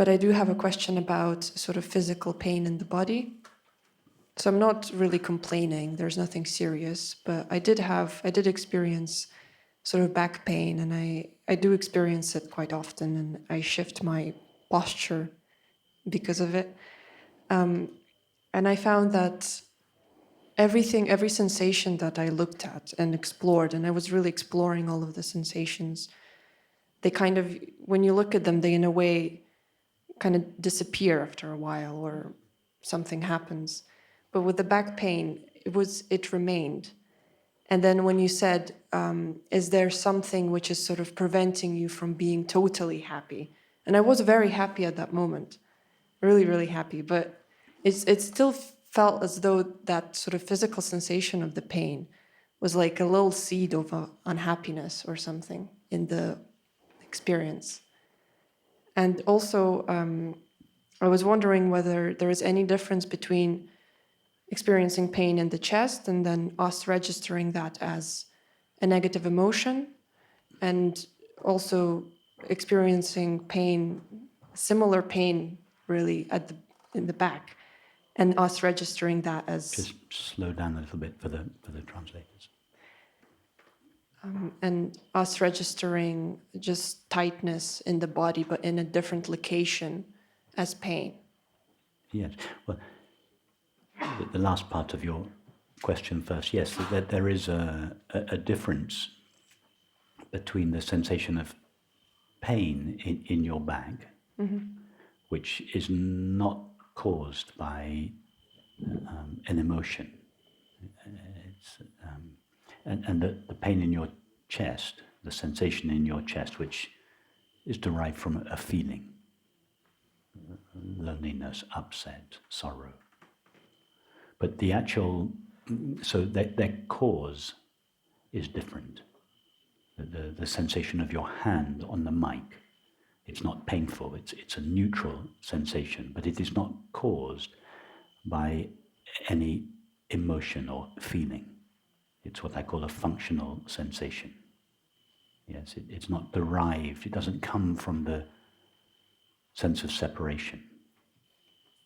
But I do have a question about sort of physical pain in the body. So I'm not really complaining. There's nothing serious, but I did experience sort of back pain, and I do experience it quite often, and I shift my posture because of it. And I found that every sensation that I looked at and explored, and I was really exploring all of the sensations, they kind of, when you look at them, they in a way kind of disappear after a while, or something happens. But with the back pain, it remained. And then when you said, is there something which is sort of preventing you from being totally happy? And I was very happy at that moment, really, really happy. But it still felt as though that sort of physical sensation of the pain was like a little seed of unhappiness or something in the experience. And also, I was wondering whether there is any difference between experiencing pain in the chest and then us registering that as a negative emotion, and also experiencing pain, similar pain really in the back, and us registering that as... Just slow down a little bit for the translators. And us registering just tightness in the body, but in a different location as pain. Yes. Well, the last part of your question first. Yes, that there is a difference between the sensation of pain in your back, which is not caused by an emotion. And the pain in your chest, the sensation in your chest, which is derived from a feeling, loneliness, upset, sorrow. But the actual, so their cause is different. The sensation of your hand on the mic, it's not painful, it's a neutral sensation, but it is not caused by any emotion or feeling. It's what I call a functional sensation. Yes, it's not derived, it doesn't come from the sense of separation.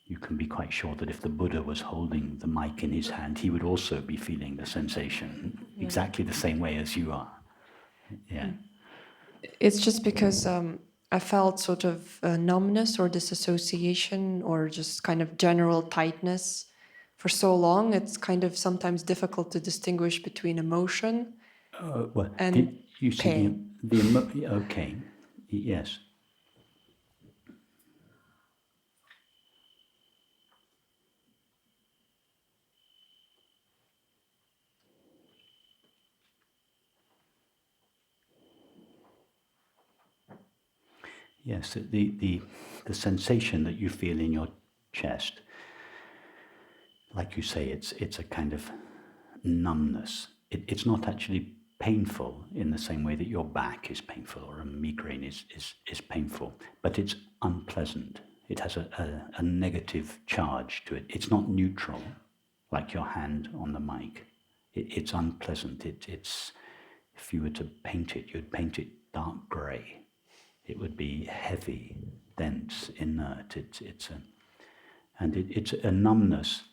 You can be quite sure that if the Buddha was holding the mic in his hand, he would also be feeling the sensation exactly the same way as you are. Yeah. It's just because I felt sort of numbness or disassociation or just kind of general tightness for so long. It's kind of sometimes difficult to distinguish between emotion and you see pain. Okay, yes. Yes, the sensation that you feel in your chest, like you say, it's a kind of numbness. It's not actually painful in the same way that your back is painful or a migraine is painful, but it's unpleasant. It has a negative charge to it. It's not neutral, like your hand on the mic. It's unpleasant. It's if you were to paint it, you'd paint it dark grey. It would be heavy, dense, inert. It's a numbness.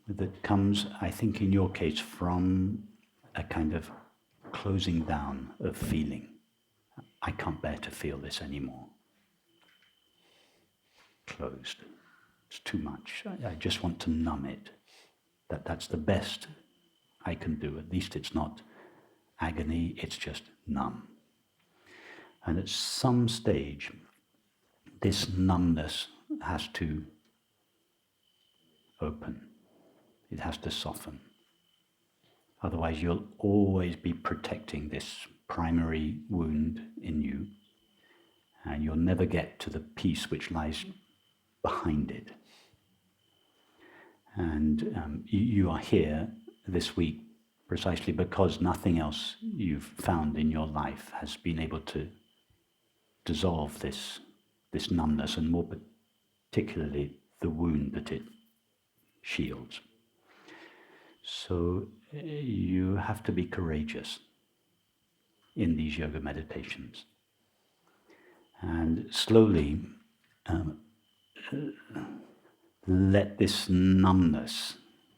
That comes, I think, in your case, from a kind of closing down of feeling. I can't bear to feel this anymore. Closed. It's too much. I just want to numb it. That's the best I can do. At least it's not agony, it's just numb. And at some stage, this numbness has to open. It has to soften. Otherwise, you'll always be protecting this primary wound in you, and you'll never get to the peace which lies behind it. And you are here this week precisely because nothing else you've found in your life has been able to dissolve this numbness, and more particularly the wound that it shields. So you have to be courageous in these yoga meditations. And slowly let this numbness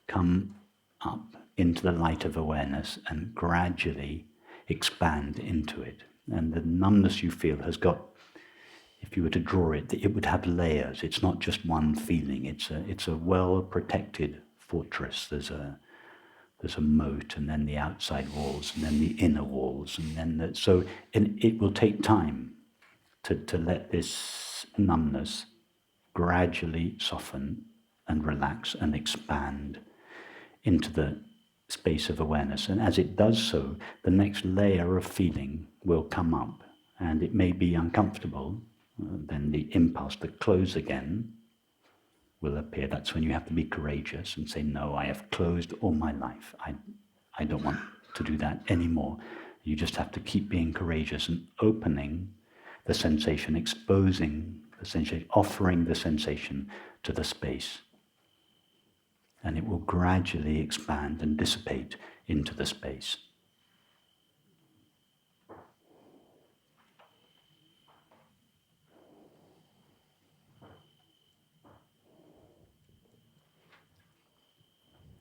come up into the light of awareness and gradually expand into it. And the numbness you feel has got, if you were to draw it, it would have layers. It's not just one feeling. It's a well-protected fortress. There's a moat, and then the outside walls, and then the inner walls, and then and it will take time to let this numbness gradually soften and relax and expand into the space of awareness. And as it does so, the next layer of feeling will come up, and it may be uncomfortable. Then the impulse to close again will appear. That's when you have to be courageous and say, no, I have closed all my life. I don't want to do that anymore. You just have to keep being courageous and opening the sensation, exposing the sensation, offering the sensation to the space. And it will gradually expand and dissipate into the space.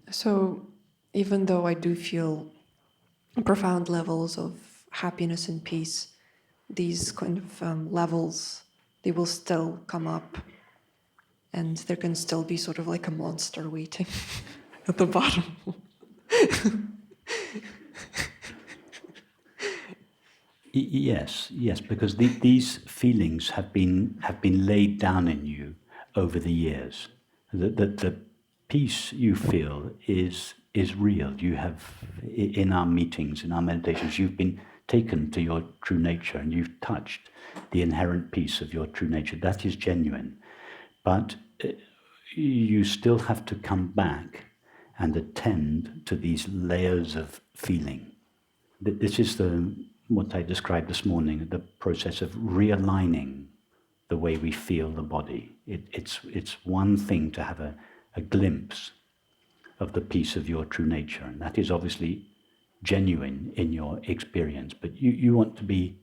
So even though I do feel profound levels of happiness and peace, these kind of levels, they will still come up, and there can still be sort of like a monster waiting at the bottom. Yes, because these feelings have been laid down in you over the years. The peace you feel is real. You have, in our meetings, in our meditations, you've been taken to your true nature, and you've touched the inherent peace of your true nature. That is genuine. But you still have to come back and attend to these layers of feeling. This is what I described this morning, the process of realigning the way we feel the body. It's one thing to have a glimpse of the peace of your true nature, and that is obviously genuine in your experience, but you want to be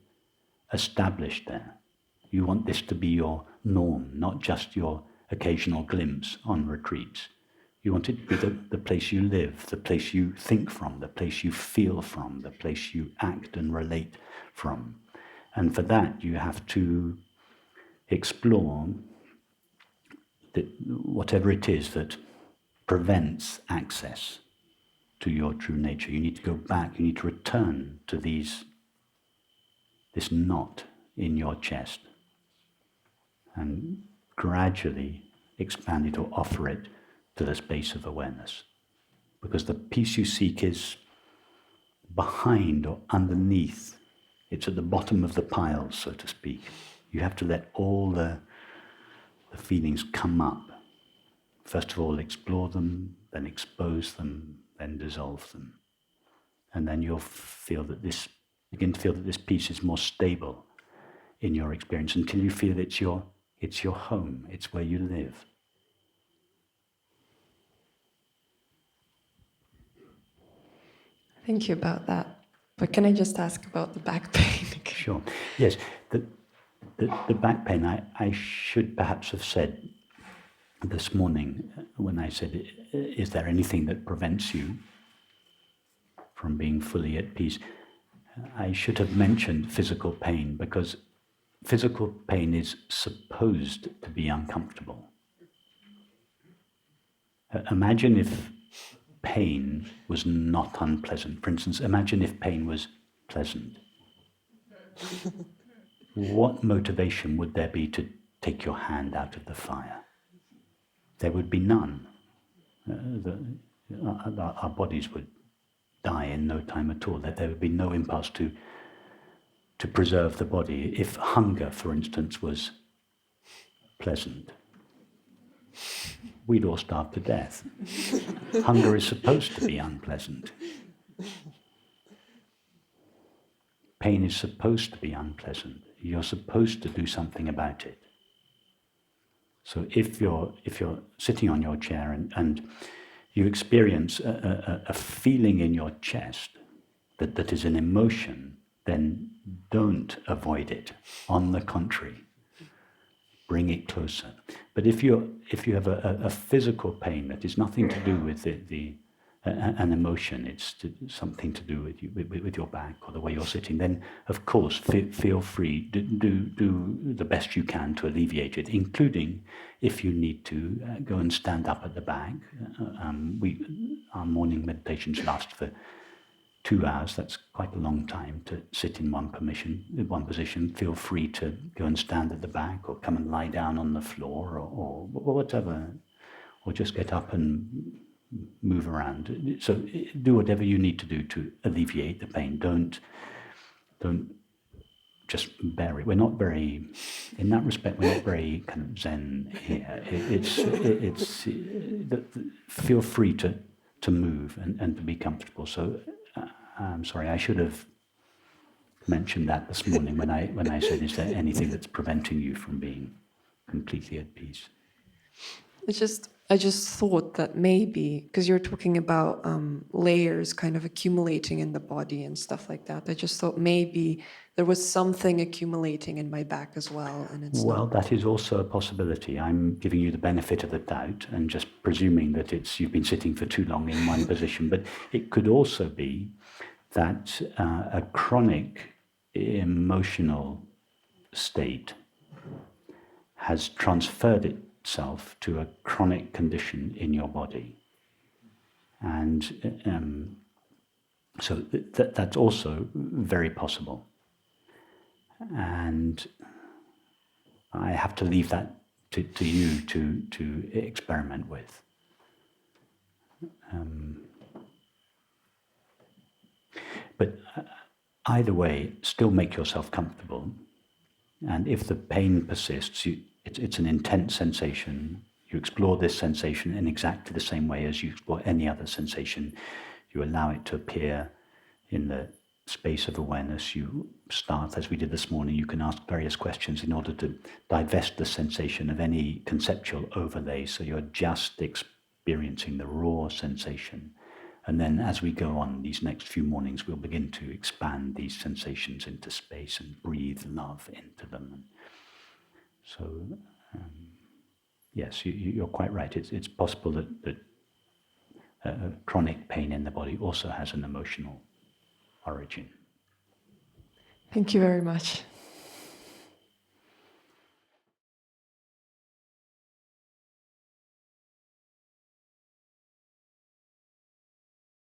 established there. You want this to be your norm, not just your occasional glimpse on retreats. You want it to be the place you live, the place you think from, the place you feel from, the place you act and relate from. And for that, you have to explore whatever it is that prevents access to your true nature. You need to go back, you need to return to this knot in your chest and gradually expand it or offer it to the space of awareness. Because the peace you seek is behind or underneath. It's at the bottom of the pile, so to speak. You have to let all the feelings come up. First of all, explore them, then expose them, then dissolve them. And then you'll begin to feel that this peace is more stable in your experience until you feel it's your home, it's where you live. Thank you about that. But can I just ask about the back pain? Sure. Yes. The back pain, I should perhaps have said this morning when I said, is there anything that prevents you from being fully at peace? I should have mentioned physical pain, because physical pain is supposed to be uncomfortable. Imagine if pain was not unpleasant. For instance, imagine if pain was pleasant. What motivation would there be to take your hand out of the fire? There would be none. Our bodies would die in no time at all. That there would be no impulse to preserve the body. If hunger, for instance, was pleasant, we'd all starve to death. Hunger is supposed to be unpleasant. Pain is supposed to be unpleasant. You're supposed to do something about it. So if you're sitting on your chair and you experience a feeling in your chest that is an emotion, then don't avoid it. On the contrary, bring it closer. But if you have a physical pain that is nothing to do with an emotion, it's something to do with your back or the way you're sitting, then of course feel free, do the best you can to alleviate it, including if you need to go and stand up at the back. Our morning meditations last for 2 hours. That's quite a long time to sit in one position. Feel free to go and stand at the back or come and lie down on the floor or whatever, or just get up and move around. So do whatever you need to do to alleviate the pain. Don't just bear it. We're not very, in that respect, we're not very kind of Zen here. Feel free to move and to be comfortable. So I'm sorry, I should have mentioned that this morning when I said, is there anything that's preventing you from being completely at peace? I just thought that maybe, because you're talking about layers kind of accumulating in the body and stuff like that, I just thought maybe there was something accumulating in my back as well, and it's not. That is also a possibility. I'm giving you the benefit of the doubt and just presuming that you've been sitting for too long in one position. But it could also be that a chronic emotional state has transferred itself to a chronic condition in your body. And so that's also very possible. And I have to leave that to you to experiment with. But either way, still make yourself comfortable. And if the pain persists, it's an intense sensation. You explore this sensation in exactly the same way as you explore any other sensation. You allow it to appear in the space of awareness. You start, as we did this morning, you can ask various questions in order to divest the sensation of any conceptual overlay, so you're just experiencing the raw sensation. And then as we go on these next few mornings, we'll begin to expand these sensations into space and breathe love into them. So, yes, you're quite right. It's possible that chronic pain in the body also has an emotional origin. Thank you very much.